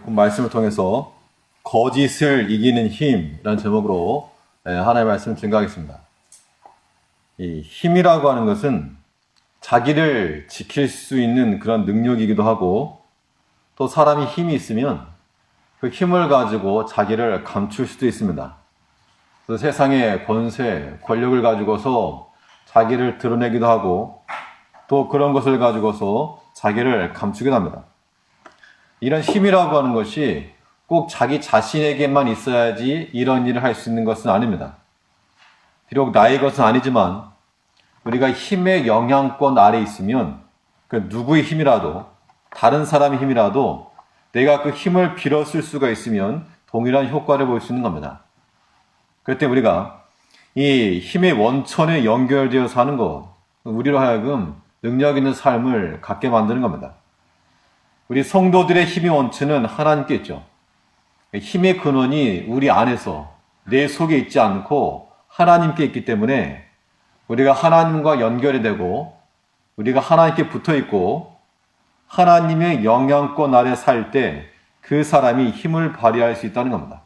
말씀을 통해서 거짓을 이기는 힘이라는 제목으로 하나의 말씀을 증거하겠습니다. 이 힘이라고 하는 것은 자기를 지킬 수 있는 그런 능력이기도 하고, 또 사람이 힘이 있으면 그 힘을 가지고 자기를 감출 수도 있습니다. 그래서 세상의 권세, 권력을 가지고서 자기를 드러내기도 하고, 또 그런 것을 가지고서 자기를 감추기도 합니다. 이런 힘이라고 하는 것이 꼭 자기 자신에게만 있어야지 이런 일을 할 수 있는 것은 아닙니다. 비록 나의 것은 아니지만 우리가 힘의 영향권 아래 있으면 그 누구의 힘이라도, 다른 사람의 힘이라도 내가 그 힘을 빌어 쓸 수가 있으면 동일한 효과를 볼 수 있는 겁니다. 그럴 때 우리가 이 힘의 원천에 연결되어서 하는 것, 우리로 하여금 능력 있는 삶을 갖게 만드는 겁니다. 우리 성도들의 힘의 원천은 하나님께 있죠. 힘의 근원이 우리 안에서, 내 속에 있지 않고 하나님께 있기 때문에 우리가 하나님과 연결이 되고, 우리가 하나님께 붙어 있고, 하나님의 영향권 아래 살 때 그 사람이 힘을 발휘할 수 있다는 겁니다.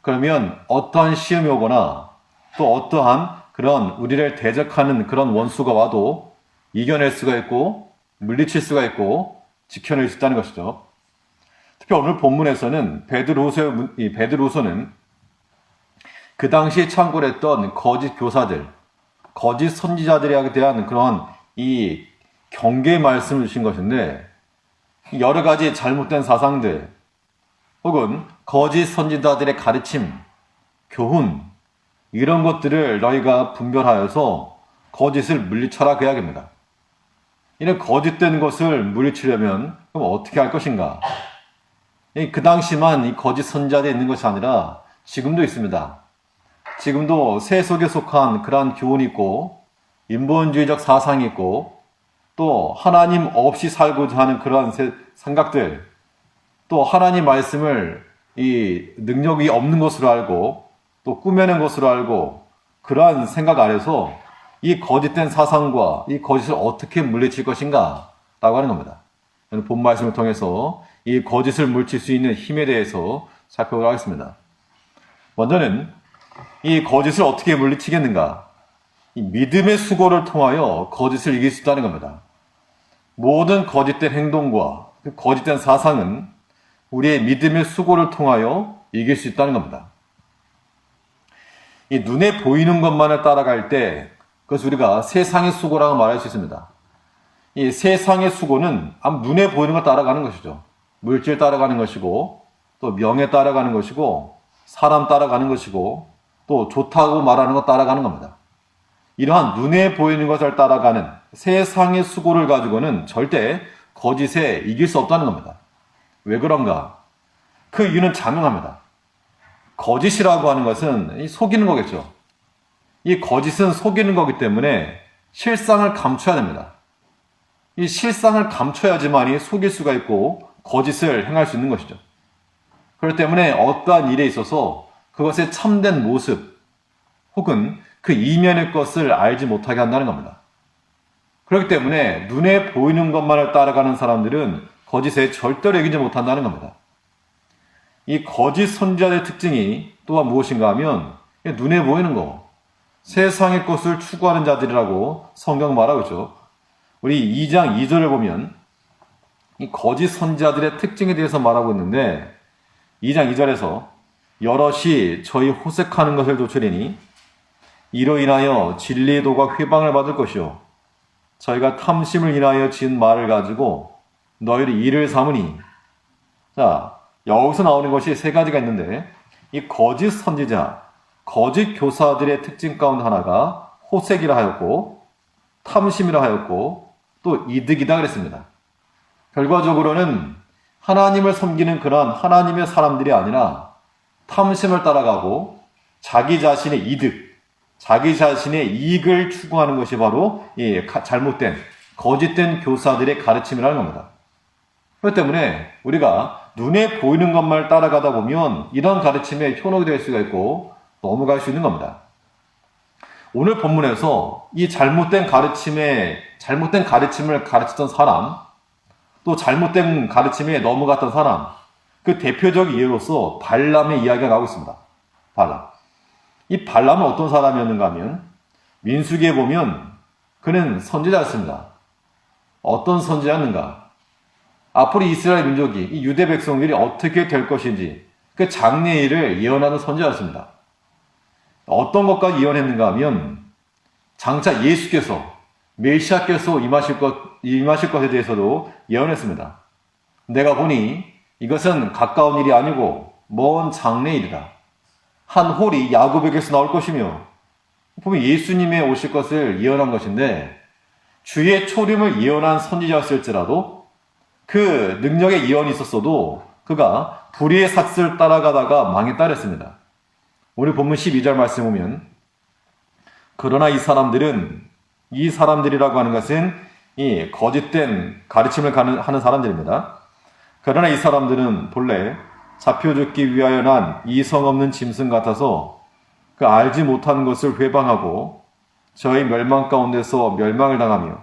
그러면 어떠한 시험이 오거나 또 어떠한 그런 우리를 대적하는 그런 원수가 와도 이겨낼 수가 있고, 물리칠 수가 있고, 지켜낼 수 있다는 것이죠. 특히 오늘 본문에서는 베드로서는 그 당시에 창궐했던 거짓 교사들, 거짓 선지자들에 대한 그런 이 경계의 말씀을 주신 것인데, 여러 가지 잘못된 사상들 혹은 거짓 선지자들의 가르침, 교훈, 이런 것들을 너희가 분별하여서 거짓을 물리쳐라, 그 이야기입니다. 이런 거짓된 것을 물리치려면 그럼 어떻게 할 것인가? 그 당시만 이 거짓 선지자들이 있는 것이 아니라 지금도 있습니다. 지금도 세속에 속한 그러한 교훈이 있고, 인본주의적 사상이 있고, 또 하나님 없이 살고자 하는 그러한 생각들, 또 하나님 말씀을 이 능력이 없는 것으로 알고, 또 꾸며낸 것으로 알고, 그러한 생각 아래서 이 거짓된 사상과 이 거짓을 어떻게 물리칠 것인가 라고 하는 겁니다. 본 말씀을 통해서 이 거짓을 물칠 수 있는 힘에 대해서 살펴보도록 하겠습니다. 먼저는 이 거짓을 어떻게 물리치겠는가? 이 믿음의 수고를 통하여 거짓을 이길 수 있다는 겁니다. 모든 거짓된 행동과 그 거짓된 사상은 우리의 믿음의 수고를 통하여 이길 수 있다는 겁니다. 이 눈에 보이는 것만을 따라갈 때 그것을 우리가 세상의 수고라고 말할 수 있습니다. 이 세상의 수고는 눈에 보이는 걸 따라가는 것이죠. 물질 따라가는 것이고, 또 명예 따라가는 것이고, 사람 따라가는 것이고, 또 좋다고 말하는 것 따라가는 겁니다. 이러한 눈에 보이는 것을 따라가는 세상의 수고를 가지고는 절대 거짓에 이길 수 없다는 겁니다. 왜 그런가? 그 이유는 자명합니다. 거짓이라고 하는 것은 속이는 거겠죠. 이 거짓은 속이는 거기 때문에 실상을 감춰야 됩니다. 이 실상을 감춰야지만이 속일 수가 있고 거짓을 행할 수 있는 것이죠. 그렇기 때문에 어떠한 일에 있어서 그것의 참된 모습 혹은 그 이면의 것을 알지 못하게 한다는 겁니다. 그렇기 때문에 눈에 보이는 것만을 따라가는 사람들은 거짓에 절대로 이기지 못한다는 겁니다. 이 거짓 선지자의 특징이 또한 무엇인가 하면 눈에 보이는 거, 세상의 것을 추구하는 자들이라고 성경 말하고 있죠. 우리 2장 2절을 보면 이 거짓 선지자들의 특징에 대해서 말하고 있는데, 2장 2절에서 여럿이 저희 호색하는 것을 도추리니 이로 인하여 진리의 도가 회방을 받을 것이요 저희가 탐심을 인하여 지은 말을 가지고 너희를 일을 삼으니. 자, 여기서 나오는 것이 세 가지가 있는데, 이 거짓 선지자, 거짓 교사들의 특징 가운데 하나가 호색이라 하였고, 탐심이라 하였고, 또 이득이다 그랬습니다. 결과적으로는 하나님을 섬기는 그런 하나님의 사람들이 아니라 탐심을 따라가고 자기 자신의 이득, 자기 자신의 이익을 추구하는 것이 바로 이 잘못된, 거짓된 교사들의 가르침이라는 겁니다. 그렇기 때문에 우리가 눈에 보이는 것만 따라가다 보면 이런 가르침에 현혹이 될 수가 있고 넘어갈 수 있는 겁니다. 오늘 본문에서 이 잘못된 가르침을 가르치던 사람, 또 잘못된 가르침에 넘어갔던 사람, 그 대표적 예로서 발람의 이야기가 나오고 있습니다. 발람. 이 발람은 어떤 사람이었는가 하면 민수기에 보면 그는 선지자였습니다. 어떤 선지자였는가? 앞으로 이스라엘 민족이 이 유대 백성들이 어떻게 될 것인지 그 장래일을 예언하는 선지자였습니다. 어떤 것까지 예언했는가 하면 장차 예수께서 메시아께서 임하실 것에 대해서도 예언했습니다. 내가 보니 이것은 가까운 일이 아니고 먼 장래일이다. 한 홀이 야곱에게서 나올 것이며 보면 예수님의 오실 것을 예언한 것인데 주의 초림을 예언한 선지자였을지라도 그 능력의 예언이 있었어도 그가 불의의 삭슬을 따라가다가 망했다 그랬습니다. 오늘 본문 12절 말씀 보면 그러나 이 사람들이라고 하는 것은 이 거짓된 가르침을 하는 사람들입니다. 그러나 이 사람들은 본래 잡혀 죽기 위하여 난 이성 없는 짐승 같아서 그 알지 못하는 것을 회방하고 저희 멸망 가운데서 멸망을 당하며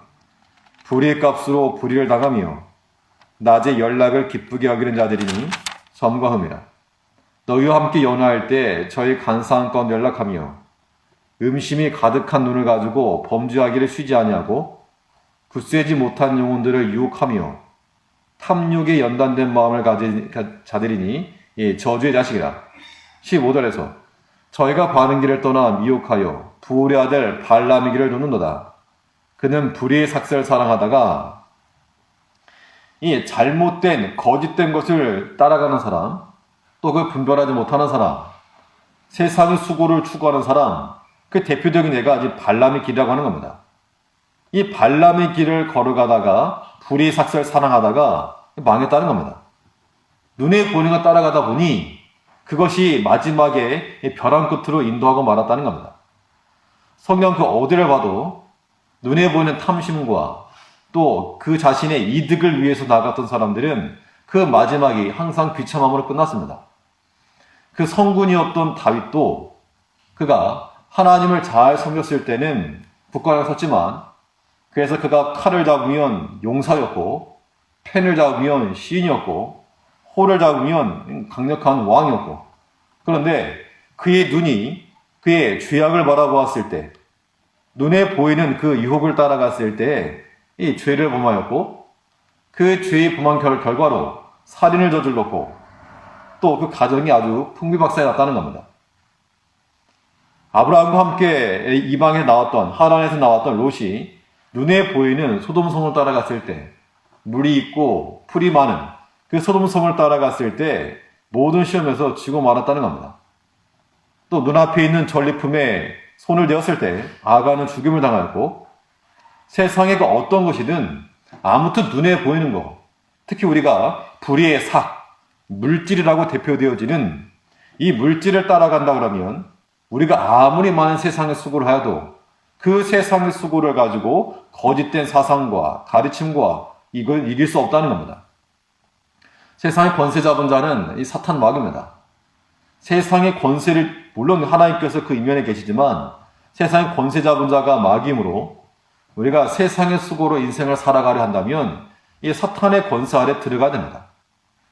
불의의 값으로 불의를 당하며 낮에 연락을 기쁘게 여기는 자들이니 점과흠이라. 너희와 함께 연화할 때 저희 간사한 가운데 연락하며 음심이 가득한 눈을 가지고 범죄하기를 쉬지 아니하고 굳세지 못한 영혼들을 유혹하며 탐욕에 연단된 마음을 가진 자들이니 저주의 자식이라. 15절에서 저희가 바른 길을 떠나 미혹하여 부울의 아들 발람의 길을 돕는도다. 그는 불의의 삭슬을 사랑하다가 이 잘못된 거짓된 것을 따라가는 사람, 또 그 분별하지 못하는 사람, 세상의 수고를 추구하는 사람, 그 대표적인 예가 이제 발람의 길이라고 하는 겁니다. 이 발람의 길을 걸어가다가 불의의 삭슬을 사랑하다가 망했다는 겁니다. 눈에 보이는 것 따라가다 보니 그것이 마지막에 벼랑 끝으로 인도하고 말았다는 겁니다. 성경 그 어디를 봐도 눈에 보이는 탐심과 또 그 자신의 이득을 위해서 나갔던 사람들은 그 마지막이 항상 비참함으로 끝났습니다. 그 성군이었던 다윗도 그가 하나님을 잘 섬겼을 때는 국가에 섰지만 그래서 그가 칼을 잡으면 용사였고 펜을 잡으면 시인이었고 호를 잡으면 강력한 왕이었고 그런데 그의 눈이 그의 죄악을 바라보았을 때 눈에 보이는 그 유혹을 따라갔을 때 이 죄를 범하였고 그 죄의 범한 결과로 살인을 저질렀고 또 그 가정이 아주 풍비박산이 났다는 겁니다. 아브라함과 함께 이방에 나왔던 하란에서 나왔던 롯이 눈에 보이는 소돔성을 따라갔을 때 물이 있고 풀이 많은 그 소돔성을 따라갔을 때 모든 시험에서 지고 말았다는 겁니다. 또 눈앞에 있는 전리품에 손을 대었을 때 아가는 죽임을 당하였고 세상의 그 어떤 것이든 아무튼 눈에 보이는 것, 특히 우리가 불의의 삭, 물질이라고 대표되어지는 이 물질을 따라간다 그러면 우리가 아무리 많은 세상의 수고를 하여도 그 세상의 수고를 가지고 거짓된 사상과 가르침과 이걸 이길 수 없다는 겁니다. 세상의 권세 잡은 자는 이 사탄 마귀입니다. 세상의 권세를 물론 하나님께서 그 이면에 계시지만 세상의 권세 잡은 자가 마귀이므로 우리가 세상의 수고로 인생을 살아가려 한다면 이 사탄의 권세 아래 들어가야 됩니다.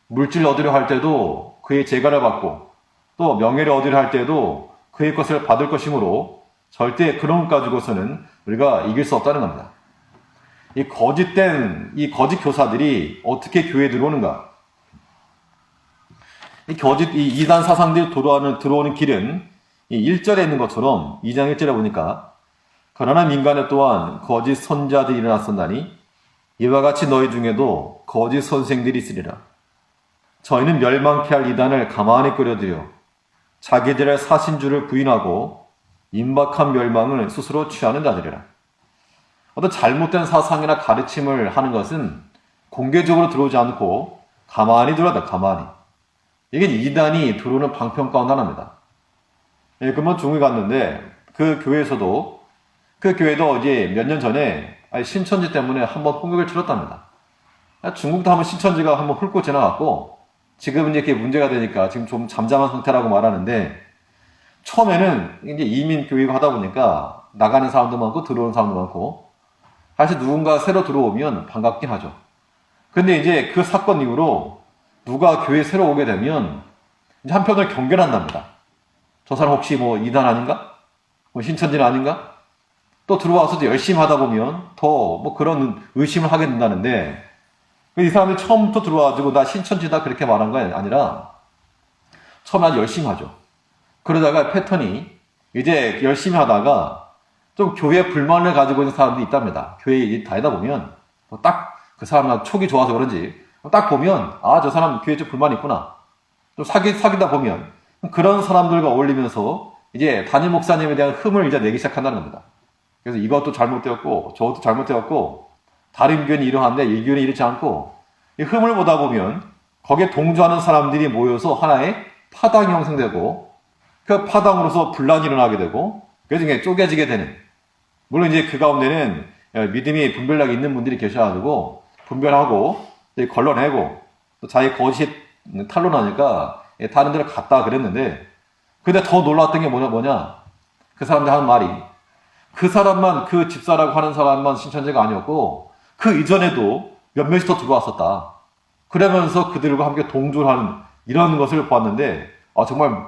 물질 얻으려 할 때도 그의 재간을 받고 또 명예를 얻으려 할 때도 그의 것을 받을 것이므로 절대 그런 것 가지고서는 우리가 이길 수 없다는 겁니다. 이 거짓 교사들이 어떻게 교회에 들어오는가? 이 이단 사상들이 들어오는 길은 이 1절에 있는 것처럼 2장 1절에 보니까 그러나 민간에 또한 거짓 선자들이 일어났었나니 이와 같이 너희 중에도 거짓 선생들이 있으리라. 저희는 멸망케 할 이단을 가만히 끌어들여 자기들의 사신주를 부인하고 임박한 멸망을 스스로 취하는 자들이라. 어떤 잘못된 사상이나 가르침을 하는 것은 공개적으로 들어오지 않고 가만히 들어간다. 가만히. 이게 이단이 들어오는 방편 가운데 하나입니다. 그러면 중국에 갔는데 그 교회에서도 그 교회도 이제 몇 년 전에 신천지 때문에 한번 홍역을 치렀답니다. 중국도 한번 신천지가 한번 훑고 지나갔고 지금은 이렇게 문제가 되니까 지금 좀 잠잠한 상태라고 말하는데 처음에는 이제 이민 교육을 하다 보니까 나가는 사람도 많고 들어오는 사람도 많고 사실 누군가 새로 들어오면 반갑긴 하죠. 근데 이제 그 사건 이후로 누가 교회에 새로 오게 되면 이제 한편으로 경계한답니다. 저 사람 혹시 뭐 이단 아닌가? 뭐 신천지는 아닌가? 또 들어와서도 열심히 하다 보면 더 뭐 그런 의심을 하게 된다는데, 이 사람이 처음부터 들어와가지고 나 신천지다 그렇게 말한 거 아니라 처음에 아주 열심히 하죠. 그러다가 패턴이 이제 열심히 하다가 좀 교회에 불만을 가지고 있는 사람들이 있답니다. 교회에 다니다 보면 딱 그 사람 촉이 좋아서 그런지 딱 보면 아, 저 사람 교회에 좀 불만이 있구나. 좀 사귀다 보면 그런 사람들과 어울리면서 이제 담임 목사님에 대한 흠을 이제 내기 시작한다는 겁니다. 그래서 이것도 잘못되었고 저것도 잘못되었고 다른 교회는 이러한데 이 교회는 이렇지 않고, 이 흠을 보다 보면 거기에 동조하는 사람들이 모여서 하나의 파당이 형성되고 그 파당으로서 분란이 일어나게 되고 그래서 이게 쪼개지게 되는, 물론 이제 그 가운데는 믿음이 분별력이 있는 분들이 계셔가지고 분별하고 걸러내고 또 자기 거짓 탄로나니까 다른 데로 갔다 그랬는데, 근데 더 놀랐던 게 뭐냐 그 사람들 하는 말이 그 사람만, 그 집사라고 하는 사람만 신천지가 아니었고 그 이전에도 몇몇이 더 들어왔었다. 그러면서 그들과 함께 동조를 하는 이런 것을 보았는데, 정말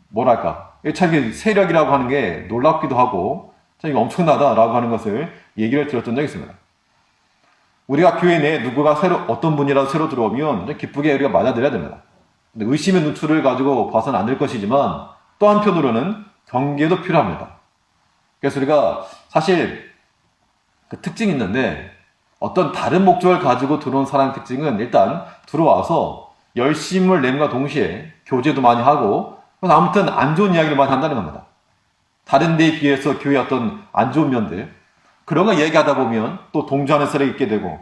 뭐랄까, 참 세력이라고 하는 게 놀랍기도 하고 참 엄청나다라고 하는 것을 얘기를 들었던 적이 있습니다. 우리가 교회 내에 누구가 어떤 분이라도 새로 들어오면 기쁘게 우리가 맞아들여야 됩니다. 근데 의심의 눈초리를 가지고 봐서는 안 될 것이지만 또 한편으로는 경계도 필요합니다. 그래서 우리가 사실 그 특징이 있는데, 어떤 다른 목적을 가지고 들어온 사람의 특징은 일단 들어와서 열심을 냄과 동시에 교제도 많이 하고 아무튼 안 좋은 이야기를 많이 한다는 겁니다. 다른 데에 비해서 교회의 어떤 안 좋은 면들, 그런 거 얘기하다 보면 또 동조하는 사람이 있게 되고,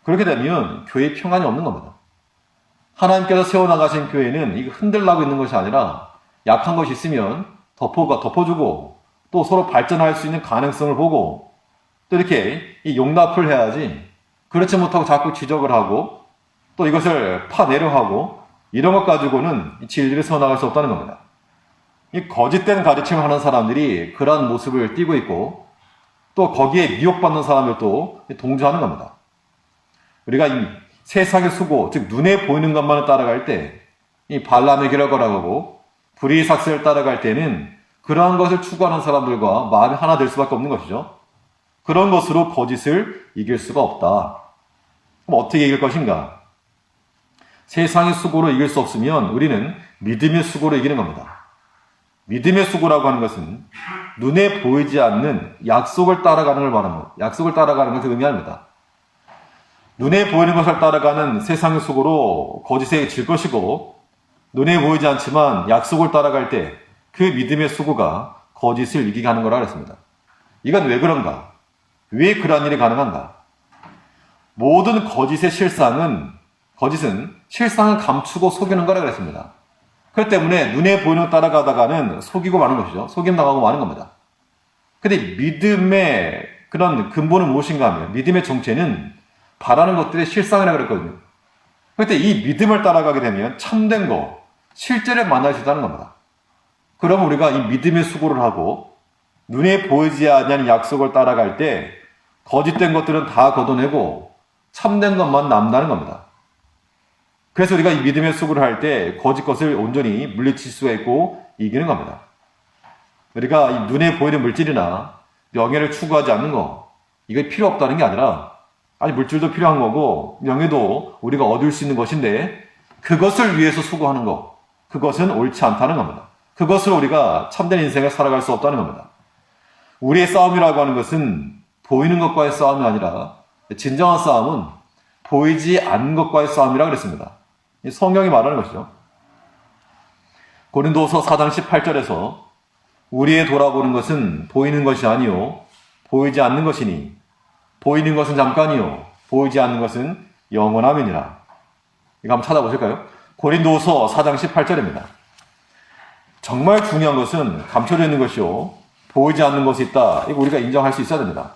그렇게 되면 교회에 평안이 없는 겁니다. 하나님께서 세워나가신 교회는 이거 흔들라고 있는 것이 아니라 약한 것이 있으면 덮어주고 또 서로 발전할 수 있는 가능성을 보고 또 이렇게 이 용납을 해야지, 그렇지 못하고 자꾸 지적을 하고 또 이것을 파내려 하고 이런 것 가지고는 진리를 세워나갈 수 없다는 겁니다. 이 거짓된 가르침을 하는 사람들이 그러한 모습을 띠고 있고 또 거기에 미혹받는 사람들도 동조하는 겁니다. 우리가 이 세상의 수고, 즉 눈에 보이는 것만을 따라갈 때 이 발람의 길을 걸어가고 불의삭세를 따라갈 때는 그러한 것을 추구하는 사람들과 마음이 하나 될 수밖에 없는 것이죠. 그런 것으로 거짓을 이길 수가 없다. 그럼 어떻게 이길 것인가? 세상의 수고로 이길 수 없으면 우리는 믿음의 수고로 이기는 겁니다. 믿음의 수고라고 하는 것은 눈에 보이지 않는 약속을 따라가는 걸 말하는 것, 약속을 따라가는 것을 의미합니다. 눈에 보이는 것을 따라가는 세상의 수고로 거짓에 질 것이고, 눈에 보이지 않지만 약속을 따라갈 때 그 믿음의 수고가 거짓을 이기게 하는 거라 그랬습니다. 이건 왜 그런가? 왜 그런 일이 가능한가? 모든 거짓은 실상을 감추고 속이는 거라 그랬습니다. 그렇기 때문에 눈에 보이는 것 따라가다가는 속이고 마는 것이죠. 속임 당하고 마는 겁니다. 근데 믿음의 그런 근본은 무엇인가 하면, 믿음의 정체는 바라는 것들의 실상이라고 그랬거든요. 그때 이 믿음을 따라가게 되면 참된 거, 실제를 만날 수 있다는 겁니다. 그러면 우리가 이 믿음의 수고를 하고 눈에 보이지 않는 약속을 따라갈 때 거짓된 것들은 다 걷어내고 참된 것만 남다는 겁니다. 그래서 우리가 이 믿음의 수고를 할 때 거짓 것을 온전히 물리칠 수가 있고 이기는 겁니다. 우리가 이 눈에 보이는 물질이나 명예를 추구하지 않는 거, 이게 필요 없다는 게 아니라, 물질도 필요한 거고 명예도 우리가 얻을 수 있는 것인데 그것을 위해서 수고하는 거, 그것은 옳지 않다는 겁니다. 그것으로 우리가 참된 인생을 살아갈 수 없다는 겁니다. 우리의 싸움이라고 하는 것은 보이는 것과의 싸움이 아니라 진정한 싸움은 보이지 않는 것과의 싸움이라고 그랬습니다. 성경이 말하는 것이죠. 고린도서 4장 18절에서 우리의 돌아보는 것은 보이는 것이 아니요 보이지 않는 것이니 보이는 것은 잠깐이요 보이지 않는 것은 영원함이니라. 이거 한번 찾아보실까요? 고린도서 4장 18절입니다. 정말 중요한 것은 감춰져 있는 것이요 보이지 않는 것이 있다. 이거 우리가 인정할 수 있어야 됩니다.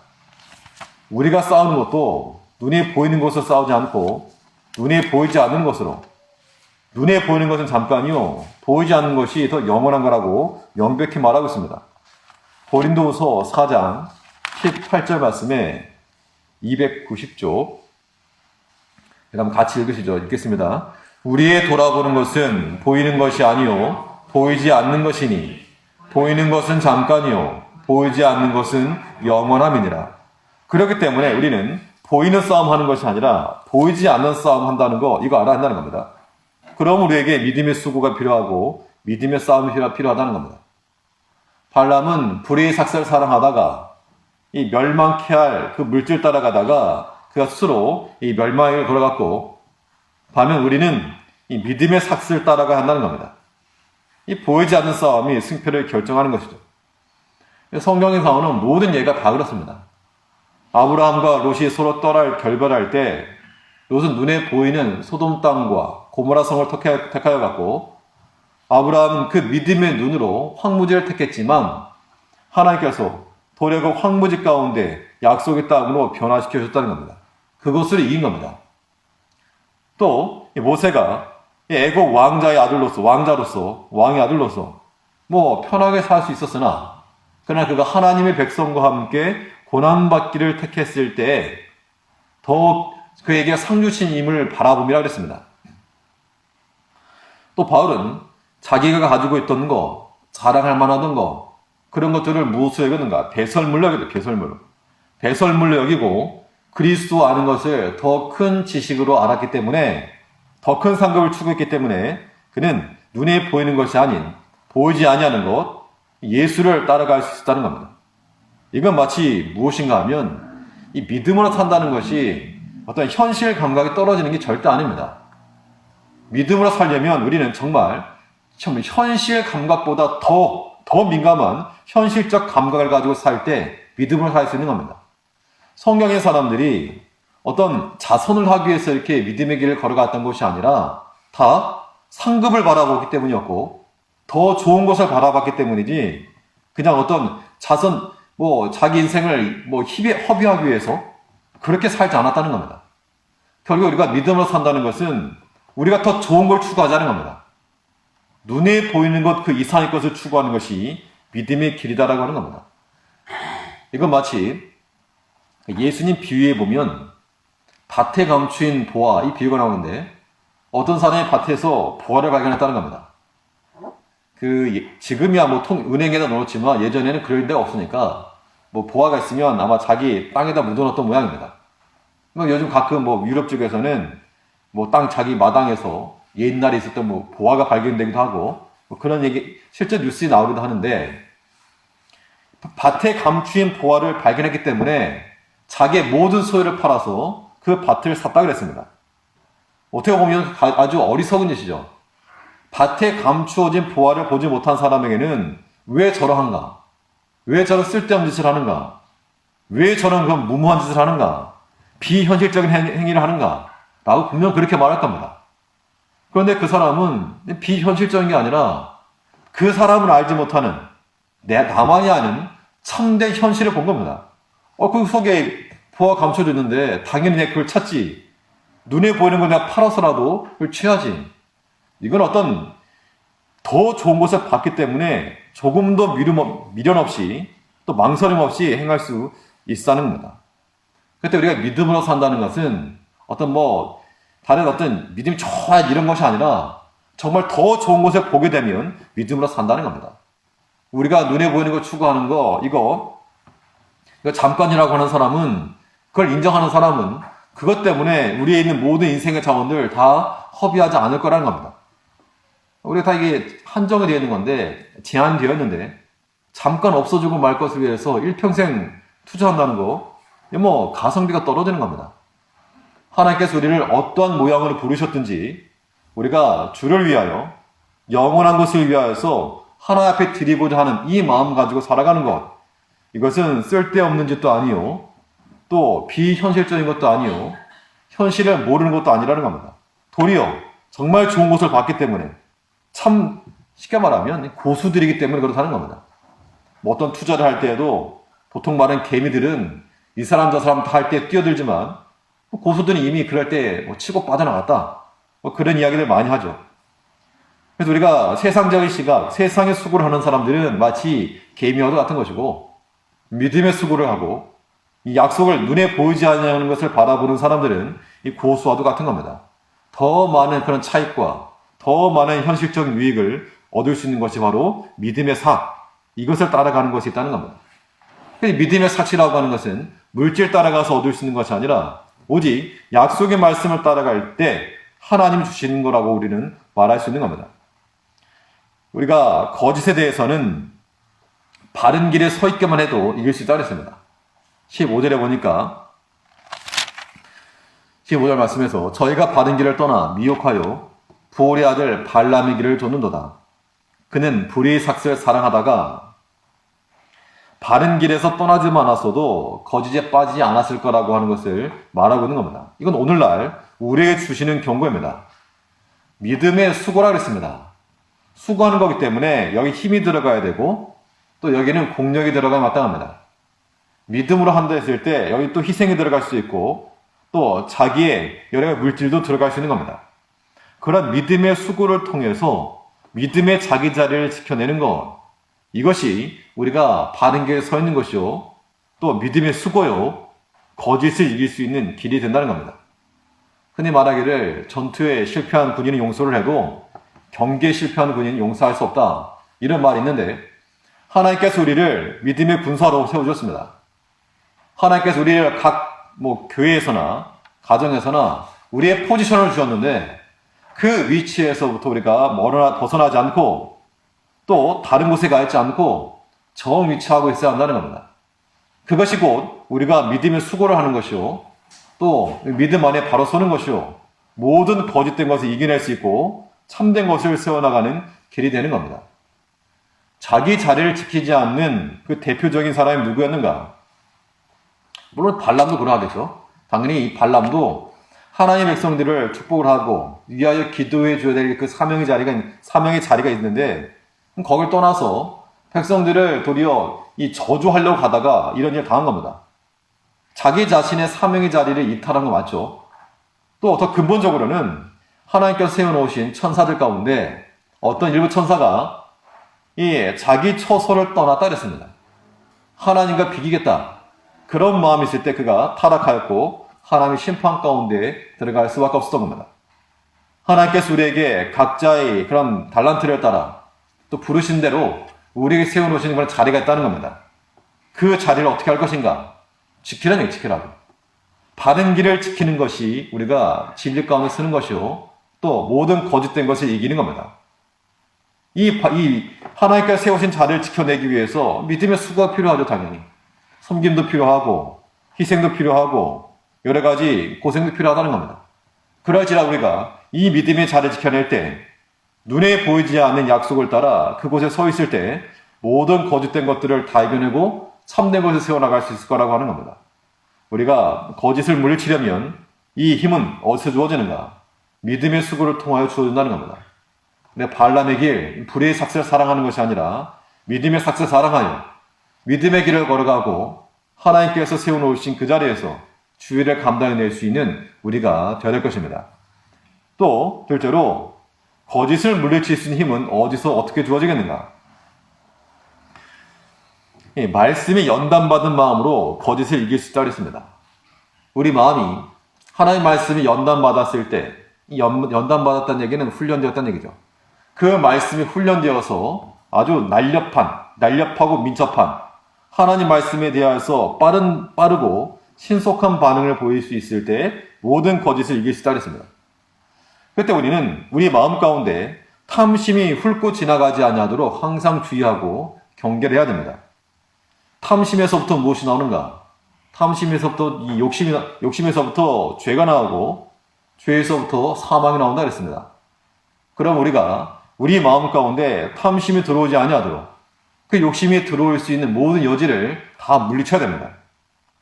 우리가 싸우는 것도 눈에 보이는 것으로 싸우지 않고 눈에 보이지 않는 것으로, 눈에 보이는 것은 잠깐이요 보이지 않는 것이 더 영원한 거라고 명백히 말하고 있습니다. 고린도후서 4장 18절 말씀에 290조, 한번 같이 읽으시죠. 읽겠습니다. 우리의 돌아보는 것은 보이는 것이 아니요 보이지 않는 것이니 보이는 것은 잠깐이요 보이지 않는 것은 영원함이니라. 그렇기 때문에 우리는 보이는 싸움 하는 것이 아니라 보이지 않는 싸움 한다는 거, 이거 알아야 한다는 겁니다. 그럼 우리에게 믿음의 수고가 필요하고 믿음의 싸움이 필요하다는 겁니다. 발람은 불의의 삭사를 사랑하다가 이 멸망케 할 그 물질 따라가다가 그가 스스로 이 멸망에 걸어갔고, 반면 우리는 이 믿음의 삭슬을 따라가야 한다는 겁니다. 이 보이지 않는 싸움이 승패를 결정하는 것이죠. 성경에 나오는 모든 예가 다 그렇습니다. 아브라함과 롯이 서로 결별할 때 롯은 눈에 보이는 소돔 땅과 고모라 성을 택하여 갔고, 아브라함은 그 믿음의 눈으로 황무지를 택했지만 하나님께서 도리어 그 황무지 가운데 약속의 땅으로 변화시켜 주셨다는 겁니다. 그것을 이긴 겁니다. 또 모세가 애굽 왕자의 아들로서, 왕의 아들로서 편하게 살 수 있었으나, 그러나 그가 하나님의 백성과 함께 고난받기를 택했을 때 더욱 그에게 상 주신 임을 바라봄이라 그랬습니다. 또 바울은 자기가 가지고 있던 거, 자랑할 만하던 거, 그런 것들을 무엇으로 여겼는가? 배설물로 여겼다. 배설물로 여기고 그리스도 아는 것을 더 큰 지식으로 알았기 때문에, 더 큰 상급을 추구했기 때문에 그는 눈에 보이는 것이 아닌 보이지 아니하는 것, 예수를 따라갈 수 있었다는 겁니다. 이건 마치 무엇인가 하면 이 믿음으로 산다는 것이 어떤 현실 감각이 떨어지는 게 절대 아닙니다. 믿음으로 살려면 우리는 정말 현실 감각보다 더 민감한 현실적 감각을 가지고 살 때 믿음으로 살 수 있는 겁니다. 성경의 사람들이 어떤 자선을 하기 위해서 이렇게 믿음의 길을 걸어갔던 것이 아니라 다 상급을 바라보기 때문이었고, 더 좋은 것을 바라봤기 때문이지, 그냥 어떤 자선, 자기 인생을 허비하기 위해서 그렇게 살지 않았다는 겁니다. 결국 우리가 믿음으로 산다는 것은 우리가 더 좋은 걸 추구하자는 겁니다. 눈에 보이는 것 그 이상의 것을 추구하는 것이 믿음의 길이다라고 하는 겁니다. 이건 마치 예수님 비유에 보면 밭에 감추인 보화, 이 비유가 나오는데, 어떤 사람이 밭에서 보화를 발견했다는 겁니다. 지금이야 은행에다 넣었지만 예전에는 그럴 데가 없으니까 보화가 있으면 아마 자기 땅에다 묻어놓았던 모양입니다. 요즘 가끔 유럽 쪽에서는 땅 자기 마당에서 옛날에 있었던 보화가 발견되기도 하고 그런 얘기 실제 뉴스에 나오기도 하는데, 밭에 감추인 보화를 발견했기 때문에 자기의 모든 소유를 팔아서 그 밭을 샀다 그랬습니다. 어떻게 보면 아주 어리석은 짓이죠. 밭에 감추어진 보화를 보지 못한 사람에게는 왜 저러한가? 왜 저런 쓸데없는 짓을 하는가? 왜 저런 그런 무모한 짓을 하는가? 비현실적인 행위를 하는가? 라고 분명 그렇게 말할 겁니다. 그런데 그 사람은 비현실적인 게 아니라 그 사람을 알지 못하는, 나만이 아는 참된 현실을 본 겁니다. 그 속에 보화 감춰져 있는데 당연히 내가 그걸 찾지. 눈에 보이는 걸 내가 팔아서라도 그걸 취하지. 이건 어떤 더 좋은 것을 봤기 때문에 조금도 미련 없이 또 망설임 없이 행할 수 있다는 겁니다. 그때 우리가 믿음으로 산다는 것은 어떤 다른 어떤 믿음이 좋아 이런 것이 아니라 정말 더 좋은 것을 보게 되면 믿음으로 산다는 겁니다. 우리가 눈에 보이는 걸 추구하는 거, 이거 잠깐이라고 하는 사람은, 그걸 인정하는 사람은 그것 때문에 우리에 있는 모든 인생의 자원들 다 허비하지 않을 거라는 겁니다. 우리가 다 이게 한정이 되어 있는 건데, 제한되어 있는데, 잠깐 없어지고 말 것을 위해서 일평생 투자한다는 거, 가성비가 떨어지는 겁니다. 하나님께서 우리를 어떠한 모양으로 부르셨든지, 우리가 주를 위하여, 영원한 것을 위하여서 하나님 앞에 드리고자 하는 이 마음 가지고 살아가는 것, 이것은 쓸데없는 짓도 아니요, 또 비현실적인 것도 아니요, 현실을 모르는 것도 아니라는 겁니다. 도리어 정말 좋은 것을 봤기 때문에, 참 쉽게 말하면 고수들이기 때문에 그렇다는 겁니다. 어떤 투자를 할 때에도 보통 말하는 개미들은 이 사람 저 사람 다 할 때 뛰어들지만, 고수들은 이미 그럴 때 치고 빠져나갔다, 그런 이야기를 많이 하죠. 그래서 우리가 세상적인 시각, 세상의 수고를 하는 사람들은 마치 개미와도 같은 것이고, 믿음의 수고를 하고 이 약속을 눈에 보이지 않는 것을 바라보는 사람들은 이 고수와도 같은 겁니다. 더 많은 그런 차익과 더 많은 현실적인 유익을 얻을 수 있는 것이 바로 믿음의 삭, 이것을 따라가는 것이 있다는 겁니다. 믿음의 삭이라고 하는 것은 물질 따라가서 얻을 수 있는 것이 아니라 오직 약속의 말씀을 따라갈 때 하나님이 주시는 거라고 우리는 말할 수 있는 겁니다. 우리가 거짓에 대해서는 바른 길에 서 있기만 해도 이길 수 있다고 했습니다. 15절에 보니까 15절 말씀에서 저희가 바른 길을 떠나 미혹하여 부올의 아들 발람의 길을 쫓는도다. 그는 불의의 삭을 사랑하다가 바른 길에서 떠나지만 않았어도 거짓에 빠지지 않았을 거라고 하는 것을 말하고 있는 겁니다. 이건 오늘날 우리에게 주시는 경고입니다. 믿음의 수고라 그랬습니다. 수고하는 거기 때문에 여기 힘이 들어가야 되고 또 여기는 공력이 들어가야 마땅합니다. 믿음으로 한다 했을 때 여기 또 희생이 들어갈 수 있고 또 자기의 여러 가지 물질도 들어갈 수 있는 겁니다. 그런 믿음의 수고를 통해서 믿음의 자기 자리를 지켜내는 것, 이것이 우리가 바른 길에 서 있는 것이요 또 믿음의 수고요 거짓을 이길 수 있는 길이 된다는 겁니다. 흔히 말하기를 전투에 실패한 군인은 용서를 해도 경기에 실패한 군인은 용서할 수 없다, 이런 말이 있는데 하나님께서 우리를 믿음의 군사로 세워주셨습니다. 하나님께서 우리를 각 교회에서나 가정에서나 우리의 포지션을 주셨는데 그 위치에서부터 우리가 벗어나지 않고 또 다른 곳에 가 있지 않고 정 위치하고 있어야 한다는 겁니다. 그것이 곧 우리가 믿음의 수고를 하는 것이요 또 믿음 안에 바로 서는 것이요 모든 거짓된 것을 이겨낼 수 있고 참된 것을 세워나가는 길이 되는 겁니다. 자기 자리를 지키지 않는 그 대표적인 사람이 누구였는가? 물론 발람도 그러하겠죠. 당연히 이 발람도 하나님의 백성들을 축복을 하고 위하여 기도해 줘야 될 그 사명의 자리가 있는데 거길 떠나서 백성들을 도리어 이 저주하려고 가다가 이런 일을 당한 겁니다. 자기 자신의 사명의 자리를 이탈한 거 맞죠? 또 더 근본적으로는 하나님께서 세워놓으신 천사들 가운데 어떤 일부 천사가 이 자기 처소를 떠났다 그랬습니다. 하나님과 비기겠다, 그런 마음이 있을 때 그가 타락하였고 하나님의 심판 가운데 들어갈 수밖에 없었던 겁니다. 하나님께서 우리에게 각자의 그런 달란트를 따라 또 부르신 대로 우리에게 세워놓으시는 그런 자리가 있다는 겁니다. 그 자리를 어떻게 할 것인가? 지키라는 얘기, 지키라고. 바른 길을 지키는 것이 우리가 진리 가운데 쓰는 것이요 또 모든 거짓된 것을 이기는 겁니다. 이 하나님께서 세우신 자리를 지켜내기 위해서 믿음의 수고가 필요하죠. 당연히 섬김도 필요하고 희생도 필요하고 여러 가지 고생도 필요하다는 겁니다. 그럴지라 우리가 이 믿음의 자리를 지켜낼 때 눈에 보이지 않는 약속을 따라 그곳에 서 있을 때 모든 거짓된 것들을 다 이겨내고 참된 것을 세워나갈 수 있을 거라고 하는 겁니다. 우리가 거짓을 물리치려면 이 힘은 어디서 주어지는가? 믿음의 수고를 통하여 주어진다는 겁니다. 근데 발람의 길, 불의의 삭을 사랑하는 것이 아니라 믿음의 삭을 사랑하여 믿음의 길을 걸어가고 하나님께서 세워놓으신 그 자리에서 주의를 감당해낼 수 있는 우리가 되어야 될 것입니다. 또 둘째로 거짓을 물리칠 수 있는 힘은 어디서 어떻게 주어지겠는가? 말씀이 연단받은 마음으로 거짓을 이길 수 있다고 했습니다. 우리 마음이 하나님 말씀이 연단받았을 때 연단받았다는 얘기는 훈련되었다는 얘기죠. 그 말씀이 훈련되어서 아주 날렵하고 민첩한 하나님 말씀에 대해서 빠르고 신속한 반응을 보일 수 있을 때 모든 거짓을 이길 수 있다고 했습니다. 그때 우리는 우리 마음 가운데 탐심이 훑고 지나가지 아니하도록 항상 주의하고 경계를 해야 됩니다. 탐심에서부터 무엇이 나오는가? 탐심에서부터 이 욕심에서부터 죄가 나오고 죄에서부터 사망이 나온다 그랬습니다. 그럼 우리가 우리 마음 가운데 탐심이 들어오지 아니하도록 그 욕심이 들어올 수 있는 모든 여지를 다 물리쳐야 됩니다.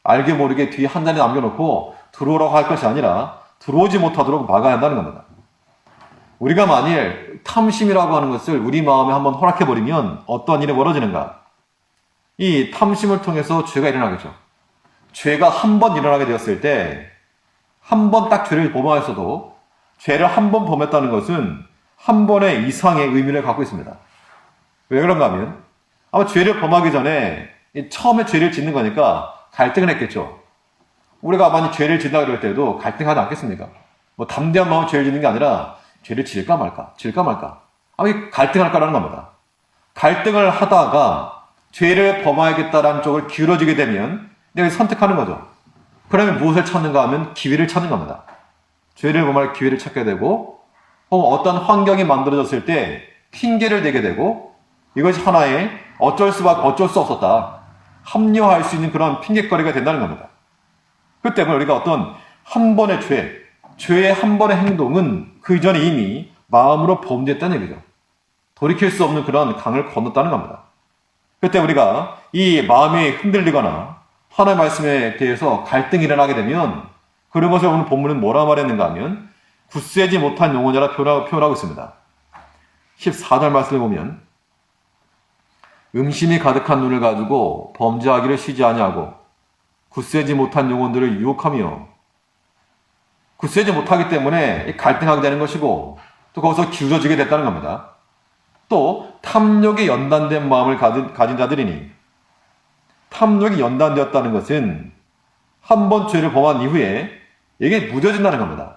알게 모르게 뒤에 한 잔에 남겨놓고 들어오라고 할 것이 아니라 들어오지 못하도록 막아야 한다는 겁니다. 우리가 만일 탐심이라고 하는 것을 우리 마음에 한번 허락해버리면 어떤 일이 벌어지는가? 이 탐심을 통해서 죄가 일어나겠죠. 죄가 한 번 일어나게 되었을 때 한 번 딱 죄를 범하였어도 죄를 한 번 범했다는 것은 한 번의 이상의 의미를 갖고 있습니다. 왜 그런가 하면 아마 죄를 범하기 전에 처음에 죄를 짓는 거니까 갈등을 했겠죠. 우리가 만약 죄를 짓다 그럴 때도 갈등하지 않겠습니까? 뭐 담대한 마음으로 죄를 짓는 게 아니라 죄를 지을까 말까, 지을까 말까. 이게 갈등할까라는 겁니다. 갈등을 하다가 죄를 범하겠다라는 쪽을 기울어지게 되면 내가 선택하는 거죠. 그러면 무엇을 찾는가 하면 기회를 찾는 겁니다. 죄를 범할 기회를 찾게 되고 어떤 환경이 만들어졌을 때 핑계를 대게 되고 이것이 하나의 어쩔 수 없었다. 합리화할 수 있는 그런 핑계거리가 된다는 겁니다. 그 때문에 우리가 어떤 한 번의 죄의 한 번의 행동은 그 이전에 이미 마음으로 범죄했다는 얘기죠. 돌이킬 수 없는 그런 강을 건넜다는 겁니다. 그때 우리가 이 마음이 흔들리거나 하나님의 말씀에 대해서 갈등이 일어나게 되면 그런 것을 오늘 본문은 뭐라 말했는가 하면 굳세지 못한 영혼이라 표현하고 있습니다. 14절 말씀을 보면 음심이 가득한 눈을 가지고 범죄하기를 쉬지 아니하고 굳세지 못한 영혼들을 유혹하며 굳세지 못하기 때문에 갈등하게 되는 것이고 또 거기서 기울어지게 됐다는 겁니다. 또 탐욕에 연단된 마음을 가진 자들이니 탐욕이 연단되었다는 것은 한 번 죄를 범한 이후에 이게 무뎌진다는 겁니다.